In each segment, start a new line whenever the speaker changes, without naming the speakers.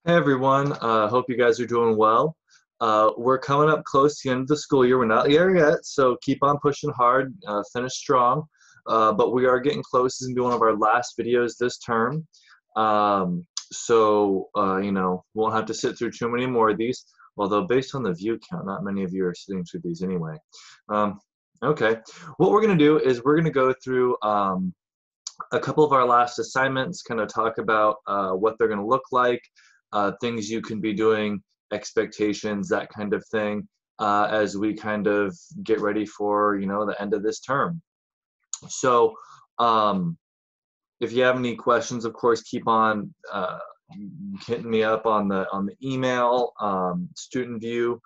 Hey everyone, hope you guys are doing well. We're coming up close to the end of the school year. We're not there yet, so keep on pushing hard, finish strong. But we are getting close. This is going to be one of our last videos this term. Won't have to sit through too many more of these, although based on the view count, not many of you are sitting through these anyway. Okay, what we're going to do is we're going to go through a couple of our last assignments, kind of talk about what they're going to look like, things you can be doing, expectations, that kind of thing, as we kind of get ready for, the end of this term. So if you have any questions, of course, keep on hitting me up on the email, student view,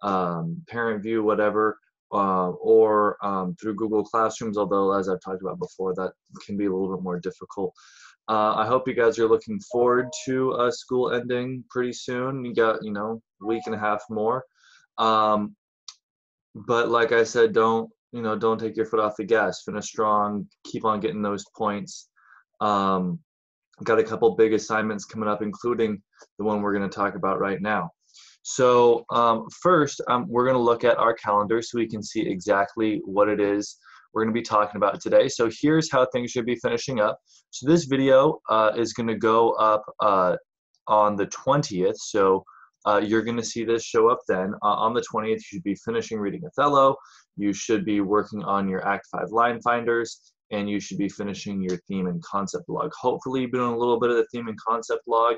parent view, whatever, or through Google Classrooms, although as I've talked about before, that can be a little bit more difficult. I hope you guys are looking forward to school ending pretty soon. You got, a week and a half more. But like I said, don't take your foot off the gas. Finish strong. Keep on getting those points. Got a couple big assignments coming up, including the one we're going to talk about right now. So first, we're going to look at our calendar so we can see exactly what it is we're going to be talking about today. So here's how things should be finishing up. So this video is going to go up on the 20th. So you're going to see this show up then. On the 20th, you should be finishing reading Othello. You should be working on your Act 5 line finders, and you should be finishing your theme and concept log. Hopefully you've been doing a little bit of the theme and concept log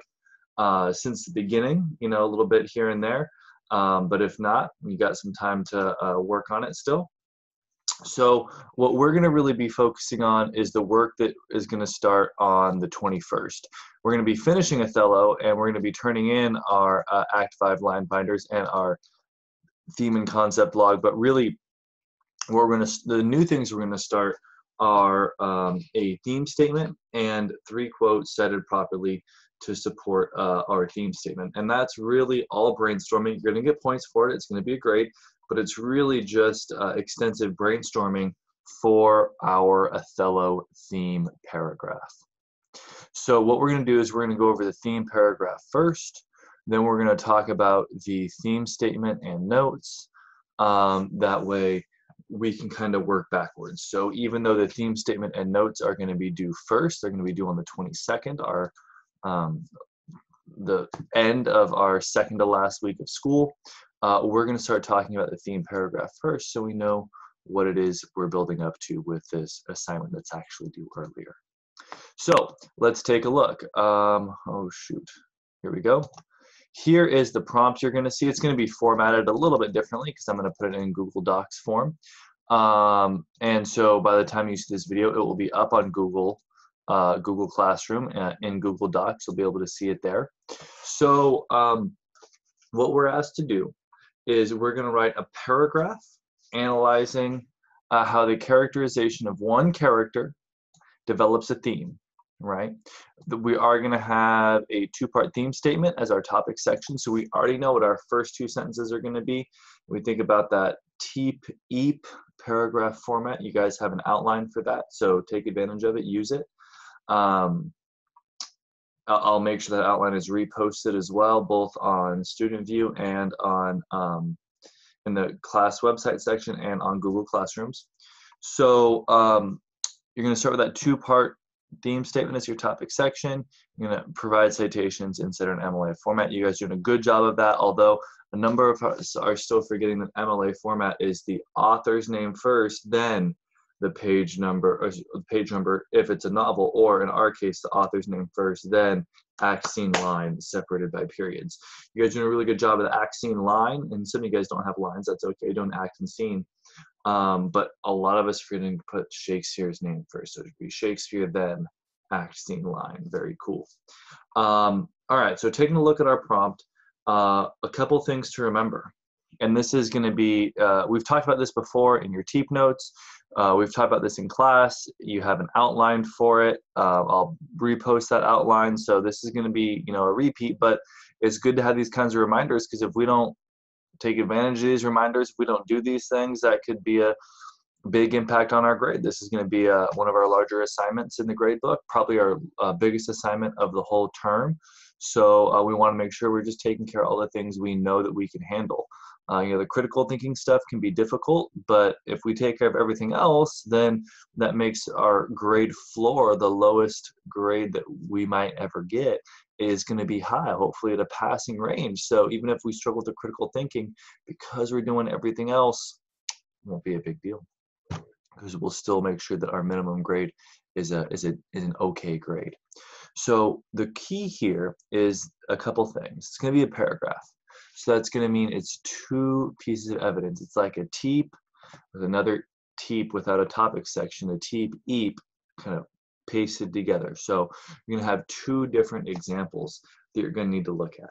since the beginning, a little bit here and there. But if not, you got some time to work on it still. So what we're going to really be focusing on is the work that is going to start on the 21st. We're going to be finishing Othello, and we're going to be turning in our Act 5 line binders and our theme and concept log. But really, the new things we're going to start are a theme statement and 3 quotes cited properly to support our theme statement. And that's really all brainstorming. You're going to get points for it. It's going to be a grade, but it's really just extensive brainstorming for our Othello theme paragraph. So what we're going to do is we're going to go over the theme paragraph first, then we're going to talk about the theme statement and notes. That way we can kind of work backwards. So even though the theme statement and notes are going to be due first, they're going to be due on the 22nd, the end of our second to last week of school. We're going to start talking about the theme paragraph first so we know what it is we're building up to with this assignment that's actually due earlier. So let's take a look. Oh shoot, here we go. Here is the prompt you're going to see. It's going to be formatted a little bit differently because I'm going to put it in Google Docs form. And so by the time you see this video, it will be up on Google Classroom in Google Docs. You'll be able to see it there. So what we're asked to do is we're going to write a paragraph analyzing how the characterization of one character develops a theme, right? We are going to have a 2-part theme statement as our topic section, so we already know what our first 2 sentences are going to be. We think about that TEEP paragraph format. You guys have an outline for that, so take advantage of it, use it. I'll make sure that outline is reposted as well, both on Student View and on in the class website section and on Google Classrooms. So you're going to start with that 2-part theme statement as your topic section. You're going to provide citations in standard MLA format. You guys are doing a good job of that, although a number of us are still forgetting that MLA format is the author's name first, then the page number if it's a novel, or in our case, the author's name first, then act, scene, line separated by periods. You guys are doing a really good job of the act, scene, line, and some of you guys don't have lines. That's okay. You're doing act and scene. But a lot of us are forgetting to put Shakespeare's name first. So it would be Shakespeare, then act, scene, line. Very cool. All right, so taking a look at our prompt, a couple things to remember. And this is going to be, we've talked about this before in your TEEP notes. We've talked about this in class. You have an outline for it. I'll repost that outline. So this is going to be, a repeat, but it's good to have these kinds of reminders, because if we don't take advantage of these reminders, if we don't do these things, that could be a big impact on our grade. This is going to be one of our larger assignments in the grade book, probably our biggest assignment of the whole term. So we want to make sure we're just taking care of all the things we know that we can handle. The critical thinking stuff can be difficult, but if we take care of everything else, then that makes our grade floor, the lowest grade that we might ever get, is going to be high, hopefully at a passing range. So even if we struggle with critical thinking, because we're doing everything else, it won't be a big deal, because we'll still make sure that our minimum grade is an okay grade. So the key here is a couple things. It's going to be a paragraph. So that's going to mean it's 2 pieces of evidence. It's like a TEEP with another TEEP without a topic section, a TEEP, EAP, kind of pasted together. So you're going to have 2 different examples that you're going to need to look at.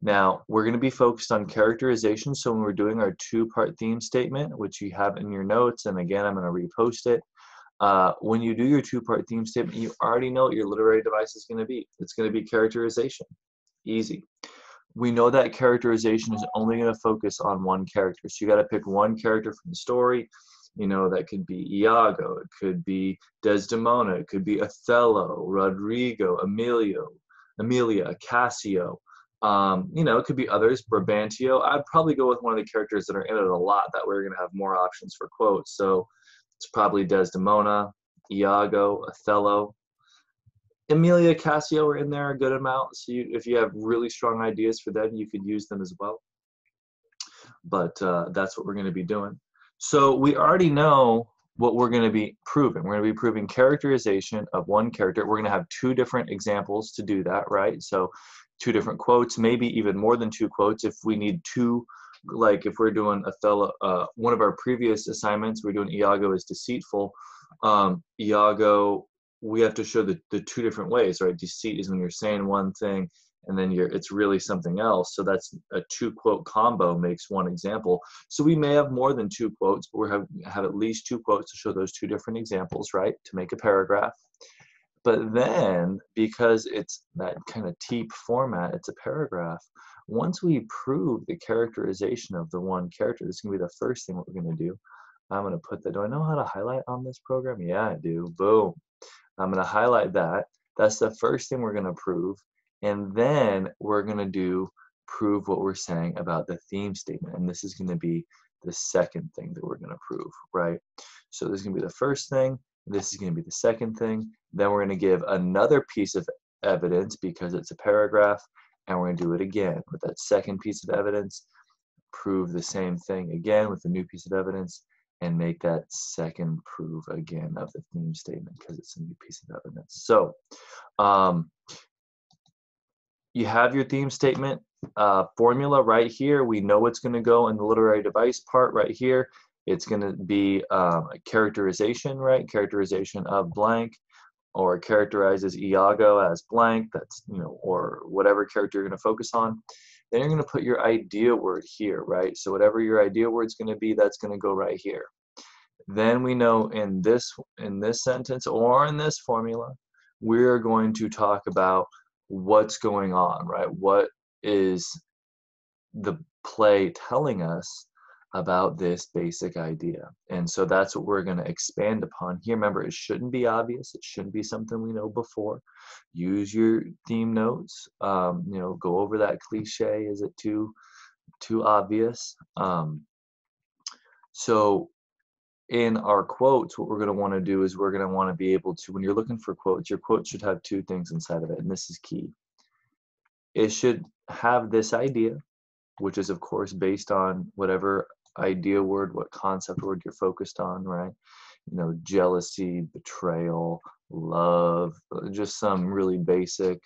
Now, we're going to be focused on characterization. So when we're doing our 2-part theme statement, which you have in your notes, and again, I'm going to repost it. When you do your 2-part theme statement, you already know what your literary device is going to be. It's going to be characterization. Easy. We know that characterization is only going to focus on one character. So you got to pick one character from the story. That could be Iago, it could be Desdemona, it could be Othello, Rodrigo, Emilia, Cassio. It could be others, Brabantio. I'd probably go with one of the characters that are in it a lot. That way we're going to have more options for quotes. So it's probably Desdemona, Iago, Othello. Emilia, Cassio are in there a good amount. So if you have really strong ideas for them, you could use them as well. But that's what we're going to be doing. So we already know what we're going to be proving. We're going to be proving characterization of one character. We're going to have 2 different examples to do that, right? So 2 different quotes, maybe even more than 2 quotes if we need 2. Like if we're doing Othello, one of our previous assignments, we're doing Iago is deceitful. Iago, we have to show the 2 different ways, right? Deceit is when you're saying one thing and then it's really something else. So that's a 2-quote combo makes one example. So we may have more than 2 quotes, but we have at least 2 quotes to show those 2 different examples, right? To make a paragraph. But then, because it's that kind of TEEP format, it's a paragraph. Once we prove the characterization of the one character, this is going to be the first thing we're going to do. I'm going to put that. Do I know how to highlight on this program? Yeah, I do. Boom. I'm going to highlight that. That's the first thing we're going to prove. And then we're going to prove what we're saying about the theme statement. And this is going to be the second thing that we're going to prove, right? So this is going to be the first thing. This is going to be the second thing. Then we're going to give another piece of evidence because it's a paragraph. And we're going to do it again with that second piece of evidence. Prove the same thing again with a new piece of evidence. And make that second prove again of the theme statement because it's a new piece of evidence. So you have your theme statement formula right here. We know it's going to go in the literary device part right here. It's going to be a characterization, right? Characterization of blank, or characterizes Iago as blank. That's, or whatever character you're going to focus on. Then you're going to put your idea word here, right? So whatever your idea word's going to be, that's going to go right here. Then we know in this sentence or in this formula, we're going to talk about what's going on, right? What is the play telling us about this basic idea? And so that's what we're going to expand upon here. Remember, it shouldn't be obvious. It shouldn't be something we know before. Use your theme notes. Go over that cliche. Is it too obvious? So in our quotes, what we're going to want to do is we're going to want to be able to, when you're looking for quotes, your quote should have 2 things inside of it, and this is key. It should have this idea, which is, of course, based on whatever idea word, what concept word you're focused on, right? Jealousy, betrayal, love, just some really basic,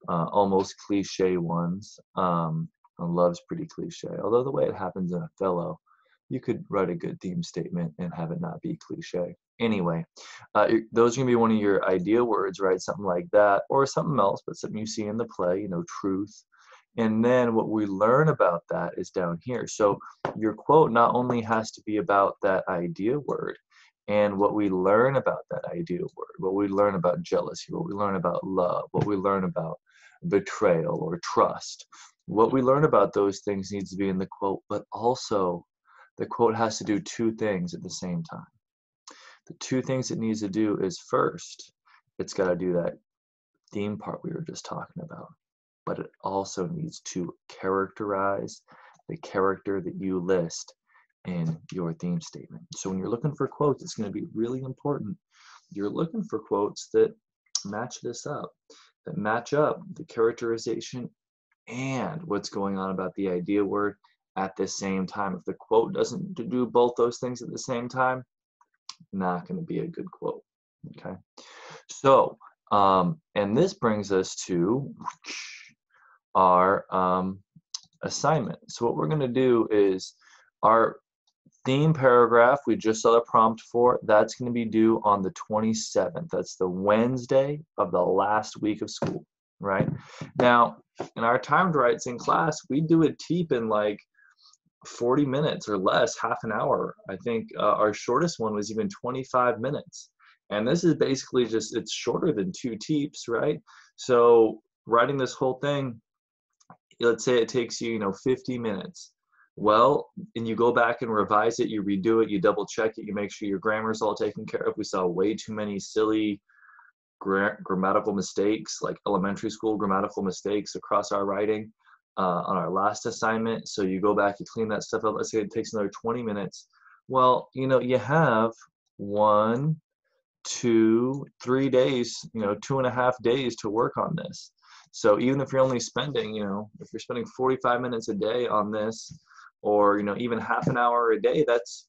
almost cliche ones. Love's pretty cliche, although the way it happens in Othello, you could write a good theme statement and have it not be cliche. Anyway, those are going to be one of your idea words, right? Something like that, or something else, but something you see in the play, truth. And then what we learn about that is down here. So your quote not only has to be about that idea word and what we learn about that idea word, what we learn about jealousy, what we learn about love, what we learn about betrayal or trust. What we learn about those things needs to be in the quote, but also the quote has to do 2 things at the same time. The two things it needs to do is first, it's got to do that theme part we were just talking about, but it also needs to characterize the character that you list in your theme statement. So when you're looking for quotes, it's going to be really important. You're looking for quotes that match this up, that match up the characterization and what's going on about the idea word at the same time. If the quote doesn't do both those things at the same time, not going to be a good quote. Okay. So, and this brings us to our assignment. So what we're going to do is our theme paragraph, we just saw the prompt for, that's going to be due on the 27th. That's the Wednesday of the last week of school, right? Now, in our timed writes in class, we do a TEEP in like 40 minutes or less, half an hour. I think our shortest one was even 25 minutes. And this is basically just, it's shorter than 2 TEEPs, right? So writing this whole thing, let's say it takes you, 50 minutes. Well, and you go back and revise it, you redo it, you double check it, you make sure your grammar's all taken care of. We saw way too many silly grammatical mistakes, like elementary school grammatical mistakes across our writing on our last assignment. So you go back, you clean that stuff up. Let's say it takes another 20 minutes. Well, you have 1, 2, 3 days, 2.5 days to work on this. So even if you're only spending, if you're spending 45 minutes a day on this, or, even half an hour a day, that's,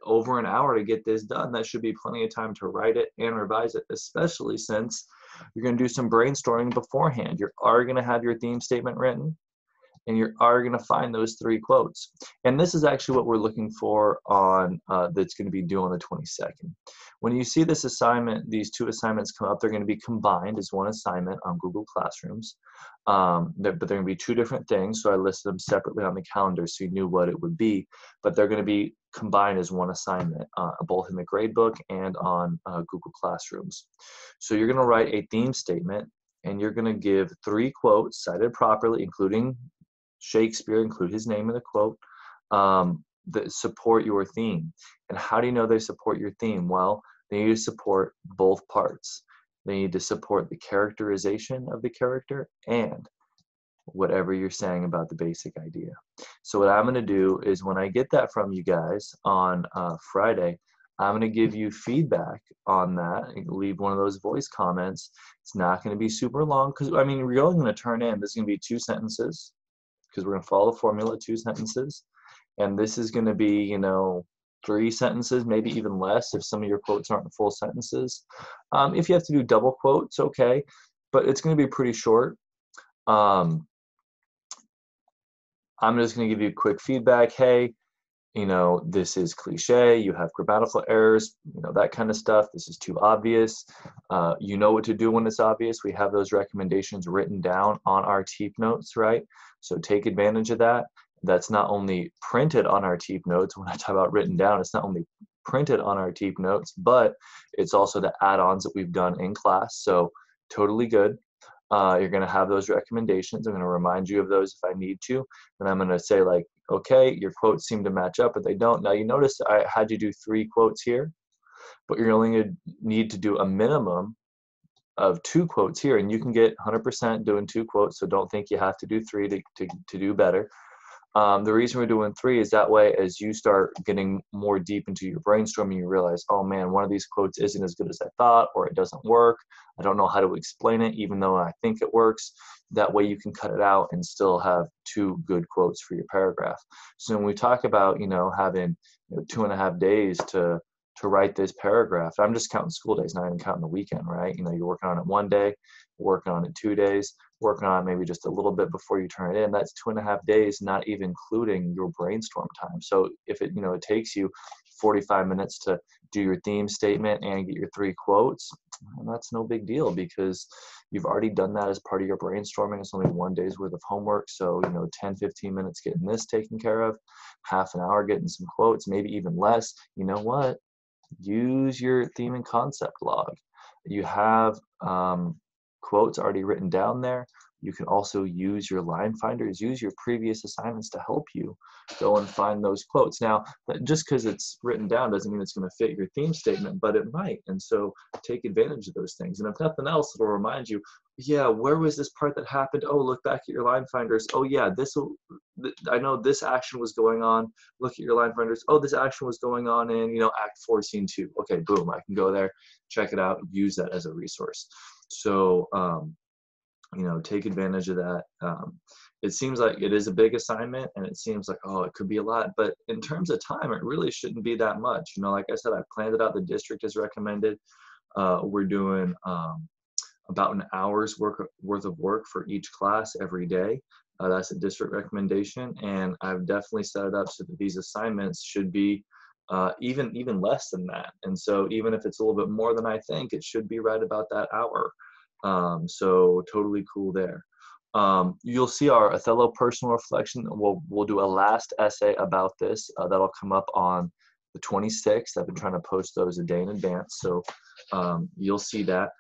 over an hour to get this done. That should be plenty of time to write it and revise it, especially since you're going to do some brainstorming beforehand. You are going to have your theme statement written, and you are going to find those 3 quotes. And this is actually what we're looking for on that's going to be due on the 22nd. When you see this assignment, these 2 assignments come up, they're going to be combined as one assignment on Google Classrooms. But they're going to be 2 different things, so I listed them separately on the calendar so you knew what it would be. But they're going to be combined as one assignment, both in the gradebook and on Google Classrooms. So you're going to write a theme statement, and you're going to give 3 quotes cited properly, including Shakespeare, include his name in the quote, that support your theme. And how do you know they support your theme? Well, they need to support both parts. They need to support the characterization of the character and whatever you're saying about the basic idea. So what I'm going to do is when I get that from you guys on Friday, I'm going to give you feedback on that. Leave one of those voice comments. It's not going to be super long because, we're only going to turn in, this is going to be 2 sentences because we're going to follow the formula, 2 sentences. And this is going to be, 3 sentences, maybe even less if some of your quotes aren't full sentences. If you have to do double quotes, okay, but it's going to be pretty short. I'm just going to give you quick feedback. Hey, this is cliche, you have grammatical errors, that kind of stuff. This is too obvious. You know what to do when it's obvious. We have those recommendations written down on our TEEP notes, right? So take advantage of that. That's not only printed on our TEEP notes. When I talk about written down, it's not only printed on our TEEP notes, but it's also the add-ons that we've done in class. So totally good. You're going to have those recommendations. I'm going to remind you of those if I need to. And I'm going to say like, okay, your quotes seem to match up, but they don't. Now you notice I had you do 3 quotes here, but you're only going to need to do a minimum of 2 quotes here. And you can get 100% doing 2 quotes, so don't think you have to do 3 to do better. The reason we're doing 3 is that way as you start getting more deep into your brainstorming, you realize, oh man, one of these quotes isn't as good as I thought, or it doesn't work. I don't know how to explain it, even though I think it works. That way you can cut it out and still have 2 good quotes for your paragraph. So when we talk about, having 2.5 days to write this paragraph, I'm just counting school days, not even counting the weekend, right? You're working on it 1 day, working on it 2 days, working on it maybe just a little bit before you turn it in. That's 2.5 days, not even including your brainstorm time. So if it, it takes you 45 minutes to do your theme statement and get your 3 quotes, and that's no big deal because you've already done that as part of your brainstorming. It's only 1 day's worth of homework. So, 10, 15 minutes getting this taken care of, half an hour getting some quotes, maybe even less. You know what? Use your theme and concept log. You have quotes already written down there. You can also use your line finders, use your previous assignments to help you go and find those quotes. Now, just because it's written down doesn't mean it's going to fit your theme statement, but it might. And so take advantage of those things. And if nothing else, it'll remind you, yeah, where was this part that happened? Oh, look back at your line finders. Oh yeah, I know this action was going on. Look at your line finders. Oh, this action was going on in, Act 4, Scene 2. Okay, boom, I can go there, check it out, use that as a resource. So, take advantage of that. It seems like it is a big assignment, and it seems like, oh, it could be a lot, but in terms of time, it really shouldn't be that much. Like I said, I planned it out. The district has recommended. We're doing about an hour's worth of work for each class every day. That's a district recommendation, and I've definitely set it up so that these assignments should be even less than that. And so even if it's a little bit more than I think, it should be right about that hour. So totally cool there. You'll see our Othello personal reflection. We'll do a last essay about this. That'll come up on the 26th. I've been trying to post those a day in advance, so you'll see that.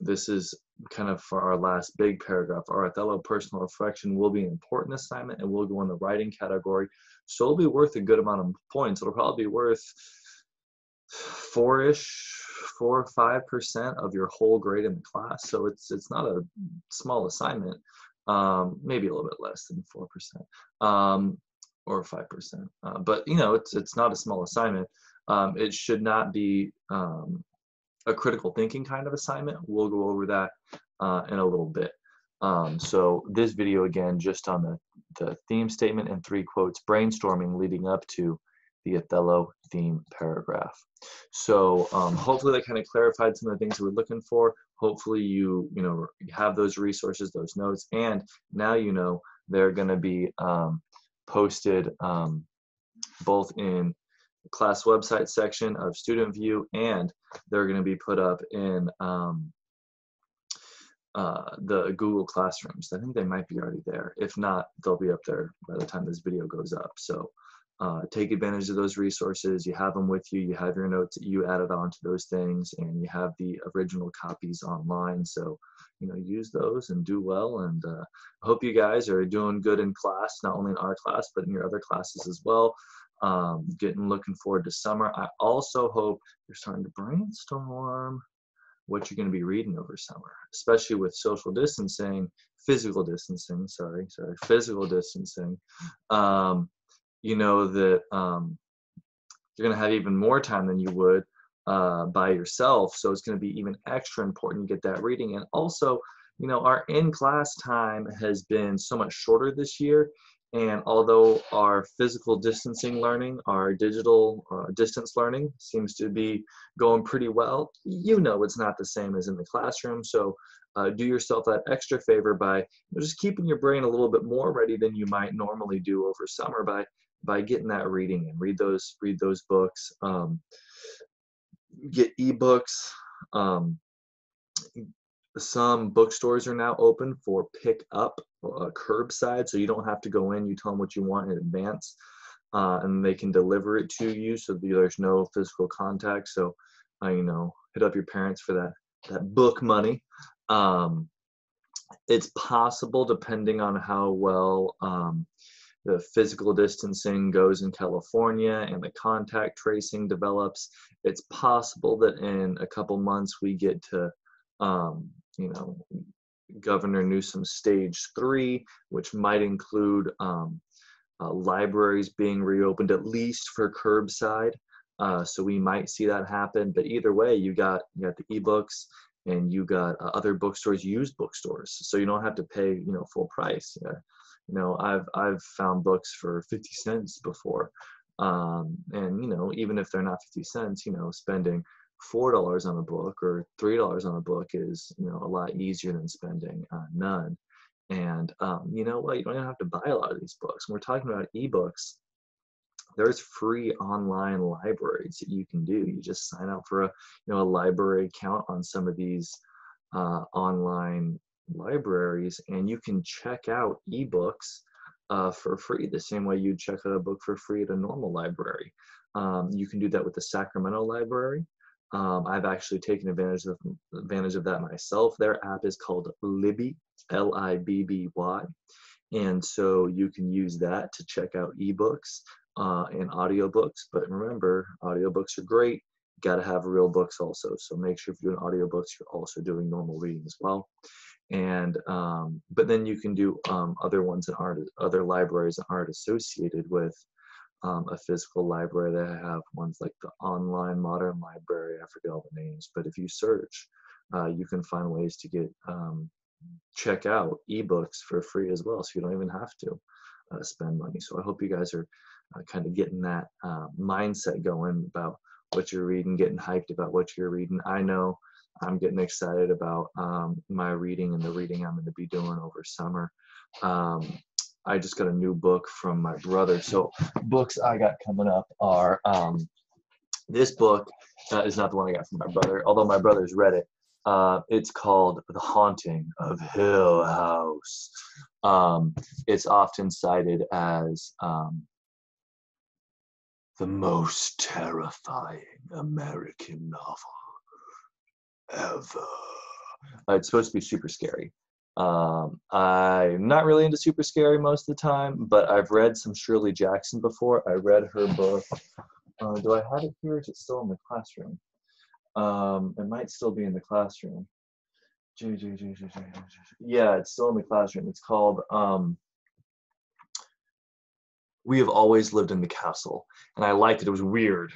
This is kind of for our last big paragraph. Our Othello personal reflection will be an important assignment and will go in the writing category. So it'll be worth a good amount of points. It'll probably be worth 4 or 5% of your whole grade in the class. So it's not a small assignment. Maybe a little bit less than 4%, or 5%. But it's not a small assignment. It should not be a critical thinking kind of assignment. We'll go over that in a little bit. So this video, again, just on the theme statement and 3 quotes, brainstorming leading up to the Othello theme paragraph. So hopefully that kind of clarified some of the things we're looking for. Hopefully you have those resources, those notes, and now they're going to be posted both in the class website section of Student View, and they're going to be put up in the Google Classrooms. I think they might be already there. If not, they'll be up there by the time this video goes up. So take advantage of those resources. You have them with you. You have your notes that you added onto those things, and you have the original copies online. So use those and do well. And I hope you guys are doing good in class, not only in our class, but in your other classes as well. Looking forward to summer. I also hope you're starting to brainstorm what you're going to be reading over summer, especially with social distancing, physical distancing, physical distancing. That you're going to have even more time than you would by yourself. So it's going to be even extra important to get that reading. And also, our in-class time has been so much shorter this year. And although our physical distancing learning, our digital distance learning seems to be going pretty well, it's not the same as in the classroom. So do yourself that extra favor by just keeping your brain a little bit more ready than you might normally do over summer by getting that reading and read those books, get ebooks. Some bookstores are now open for pick up, curbside, so you don't have to go in. You tell them what you want in advance, and they can deliver it to you, so there's no physical contact. So hit up your parents for that book money. It's possible, depending on how well the physical distancing goes in California and the contact tracing develops, it's possible that in a couple months we get to Governor Newsom's stage 3, which might include libraries being reopened, at least for curbside. So we might see that happen. But either way, you got the ebooks, and you got other bookstores, used bookstores, so you don't have to pay full price. I've found books for 50 cents before, and even if they're not 50 cents, spending $4 on a book or $3 on a book is a lot easier than spending none. And you don't even have to buy a lot of these books. When we're talking about ebooks, there's free online libraries that you can do. You just sign up for a library account on some of these online libraries, and you can check out ebooks for free, the same way you'd check out a book for free at a normal library. You can do that with the Sacramento Library. I've actually taken advantage of that myself. Their app is called Libby, Libby, and so you can use that to check out ebooks and audiobooks. But remember, audiobooks are great. You got to have real books also. So make sure if you're doing audiobooks, you're also doing normal reading as well. And but then you can do other ones that aren't, other libraries that aren't associated with a physical library. That have ones like the online modern library. I forget all the names, but if you search, you can find ways to get check out ebooks for free as well, so you don't even have to spend money. So I hope you guys are kind of getting that mindset going about what you're reading, getting hyped about what you're reading. I know I'm getting excited about my reading and the reading I'm going to be doing over summer. I just got a new book from my brother. So books I got coming up are, this book is not the one I got from my brother, although my brother's read it. It's called The Haunting of Hill House. It's often cited as the most terrifying American novel ever. It's supposed to be super scary. I'm not really into super scary most of the time, but I've read some Shirley Jackson before. I read her book. Do I have it here? Is it still in the classroom? It might still be in the classroom. Yeah, it's still in the classroom. It's called We Have Always Lived in the Castle. And I liked it. It was weird.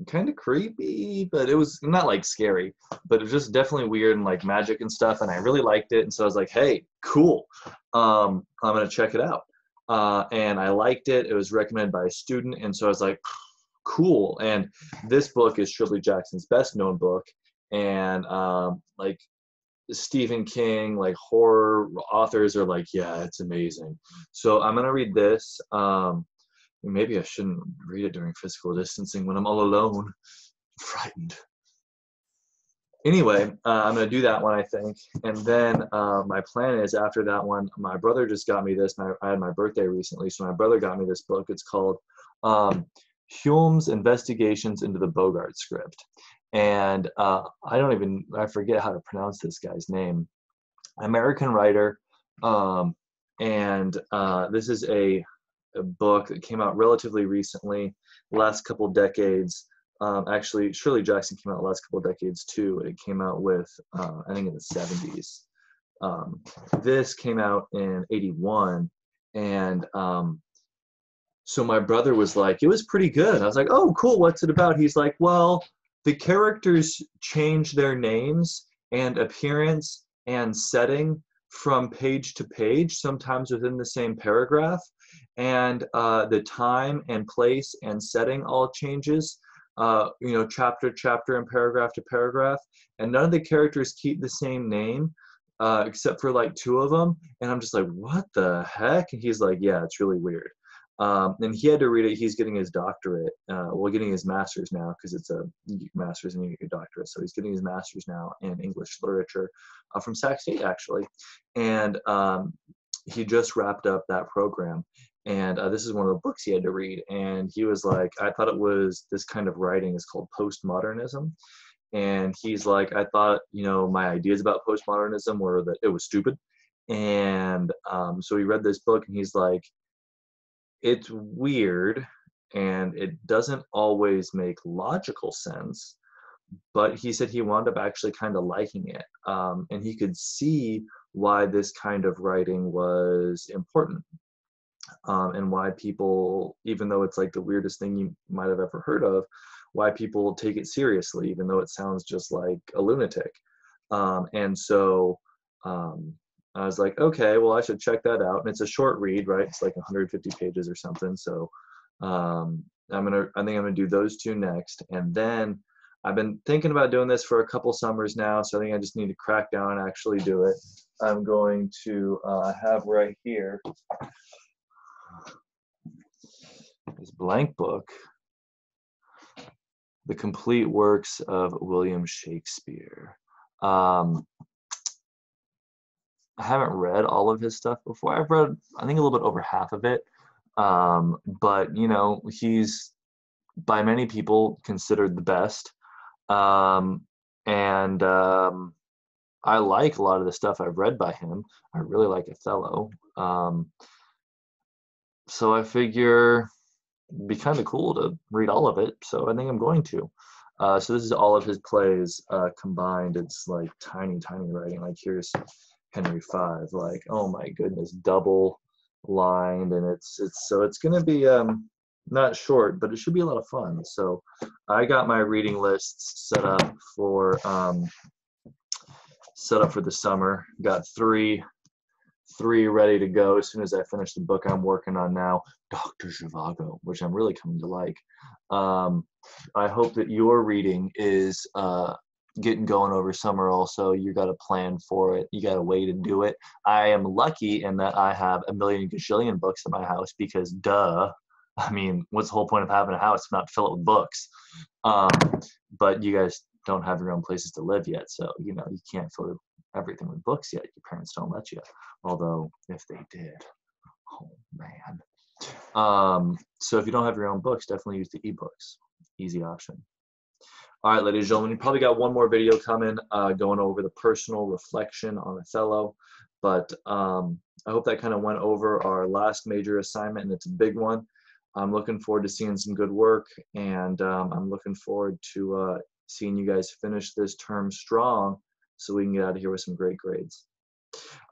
Kind of creepy, but it was not like scary, but it was just definitely weird and like magic and stuff, and I really liked it. And so I was like, hey, cool, I'm gonna check it out. And I liked it. It was recommended by a student, and so I was like, cool. And this book is Shirley Jackson's best known book, and like Stephen King, like horror authors are like, yeah, it's amazing. So I'm gonna read this. Maybe I shouldn't read it during physical distancing when I'm all alone. I'm frightened. Anyway, I'm going to do that one, I think. And then my plan is after that one, my brother just got me this. I had my birthday recently, so my brother got me this book. It's called Hume's Investigations into the Bogart Script. And I forget how to pronounce this guy's name. American writer. And this is a book that came out relatively recently, last couple decades. Actually, Shirley Jackson came out the last couple of decades too. It came out with, I think in the 70s. This came out in 81. And so my brother was like, it was pretty good. I was like, oh, cool. What's it about? He's like, well, the characters change their names and appearance and setting from page to page, sometimes within the same paragraph. And the time and place and setting all changes, chapter to chapter and paragraph to paragraph. And none of the characters keep the same name, except for like two of them. And I'm just like, what the heck? And he's like, yeah, it's really weird. And he had to read it. He's getting his doctorate, getting his master's now, because it's a master's and you get your doctorate. So he's getting his master's now in English literature from Sac State, actually. And he just wrapped up that program. And this is one of the books he had to read. And he was like, I thought it was, this kind of writing is called postmodernism. And he's like, I thought, my ideas about postmodernism were that it was stupid. And so he read this book and he's like, it's weird and it doesn't always make logical sense. But he said he wound up actually kind of liking it. And he could see why this kind of writing was important. And why people, even though it's like the weirdest thing you might have ever heard of, why people take it seriously, even though it sounds just like a lunatic. And so I was like, okay, well, I should check that out. And it's a short read, right? It's like 150 pages or something. So I think I'm gonna do those two next. And then I've been thinking about doing this for a couple summers now, so I think I just need to crack down and actually do it. I'm going to have right here this blank book, The Complete Works of William Shakespeare. I haven't read all of his stuff before. I've read, I think, a little bit over half of it. But, he's by many people considered the best. Um, and I like a lot of the stuff I've read by him. I really like Othello. So I figure it'd be kind of cool to read all of it. So I think I'm going to. So this is all of his plays combined. It's like tiny, tiny writing. Like here's Henry V. Like, oh my goodness, double lined, and it's gonna be not short, but it should be a lot of fun. So I got my reading lists set up for the summer. Got three ready to go as soon as I finish the book I'm working on now, Dr. Zhivago, which I'm really coming to like. I hope that your reading is getting going over summer also. You got a plan for it. You got a way to do it. I am lucky in that I have a million gajillion books in my house because duh. I mean, what's the whole point of having a house if not to fill it with books? But you guys don't have your own places to live yet, so you can't fill everything with books yet. Your parents don't let you. Although if they did, oh man. So if you don't have your own books, definitely use the ebooks. Easy option. All right, ladies and gentlemen, you probably got one more video coming going over the personal reflection on Othello. But I hope that kind of went over our last major assignment, and it's a big one. I'm looking forward to seeing some good work, and I'm looking forward to seeing you guys finish this term strong so we can get out of here with some great grades.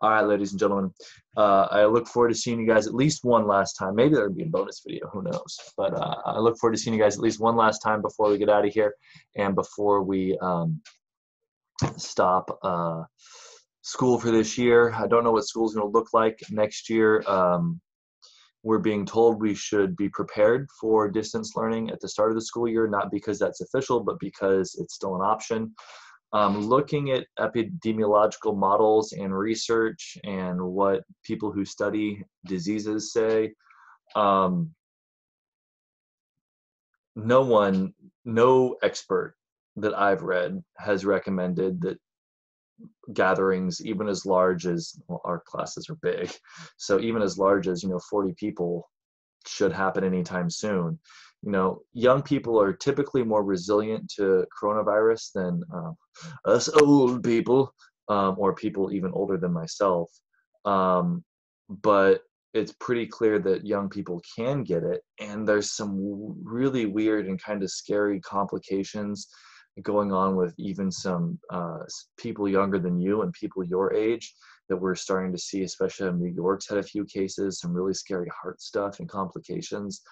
All right, ladies and gentlemen, I look forward to seeing you guys at least one last time. Maybe there'll be a bonus video, who knows? But I look forward to seeing you guys at least one last time before we get out of here and before we stop school for this year. I don't know what school's going to look like next year. We're being told we should be prepared for distance learning at the start of the school year, not because that's official, but because it's still an option. Looking at epidemiological models and research and what people who study diseases say, no expert that I've read has recommended that gatherings, even as large as, well, our classes are big, so even as large as 40 people should happen anytime soon. Young people are typically more resilient to coronavirus than us old people, or people even older than myself. But it's pretty clear that young people can get it, and there's some really weird and kind of scary complications going on with even some people younger than you and people your age that we're starting to see, especially in New York's had a few cases, some really scary heart stuff and complications.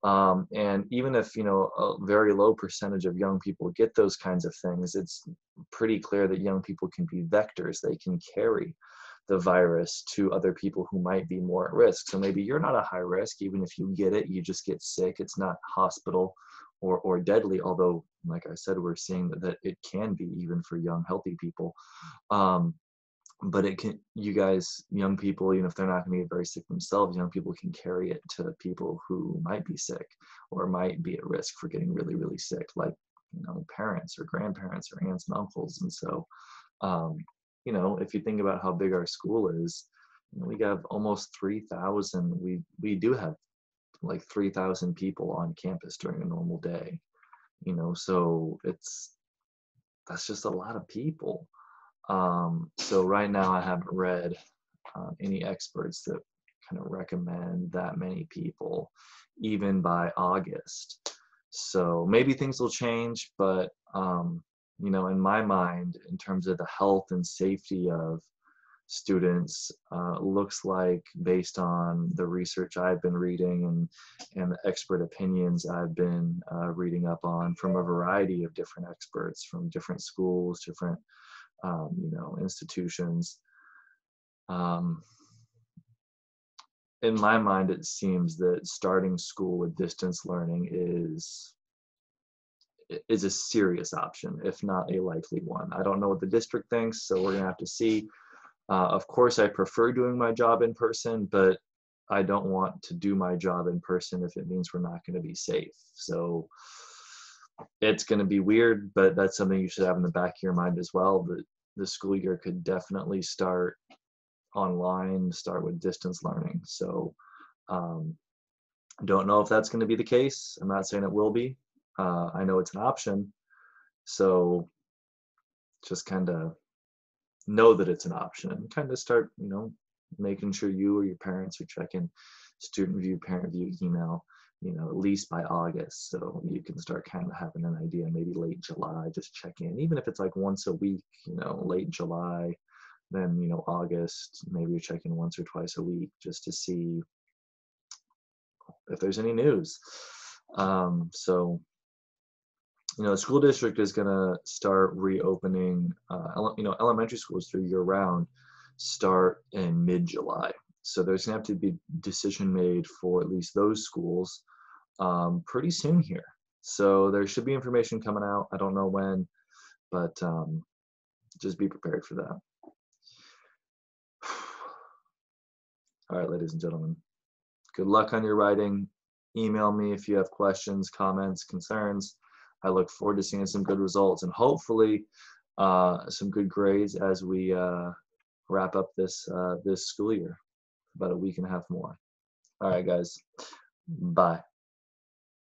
And even if, a very low percentage of young people get those kinds of things, it's pretty clear that young people can be vectors. They can carry the virus to other people who might be more at risk. So maybe you're not a high risk. Even if you get it, you just get sick. It's not hospital or deadly, although, like I said, we're seeing that it can be even for young, healthy people. But it can, you guys, young people, even if they're not going to be very sick themselves, young people can carry it to people who might be sick or might be at risk for getting really, really sick, like, parents or grandparents or aunts and uncles. And so, if you think about how big our school is, we have almost 3,000. We do have like 3,000 people on campus during a normal day, so that's just a lot of people. So right now I haven't read any experts that kind of recommend that many people, even by August. So maybe things will change, but in my mind, in terms of the health and safety of students, looks like, based on the research I've been reading and the expert opinions I've been reading up on from a variety of different experts from different schools, different institutions. In my mind, it seems that starting school with distance learning is a serious option, if not a likely one. I don't know what the district thinks, so we're gonna have to see. Of course, I prefer doing my job in person, but I don't want to do my job in person if it means we're not going to be safe. So it's going to be weird, but that's something you should have in the back of your mind as well, that the school year could definitely start online, start with distance learning. So don't know if that's going to be the case. I'm not saying it will be. I know it's an option, So just kind of know that it's an option and kind of start, making sure you or your parents are checking student view, parent view email, at least by August. So you can start kind of having an idea, maybe late July, just check in, even if it's like once a week, late July, then, August, maybe you're checking once or twice a week just to see if there's any news. So the school district is going to start reopening, elementary schools through year round start in mid-July. So there's going to have to be decision made for at least those schools pretty soon here. So there should be information coming out. I don't know when, but just be prepared for that. All right, ladies and gentlemen, good luck on your writing. Email me if you have questions, comments, concerns. I look forward to seeing some good results and hopefully some good grades as we wrap up this school year. About a week and a half more. All right, guys. Bye.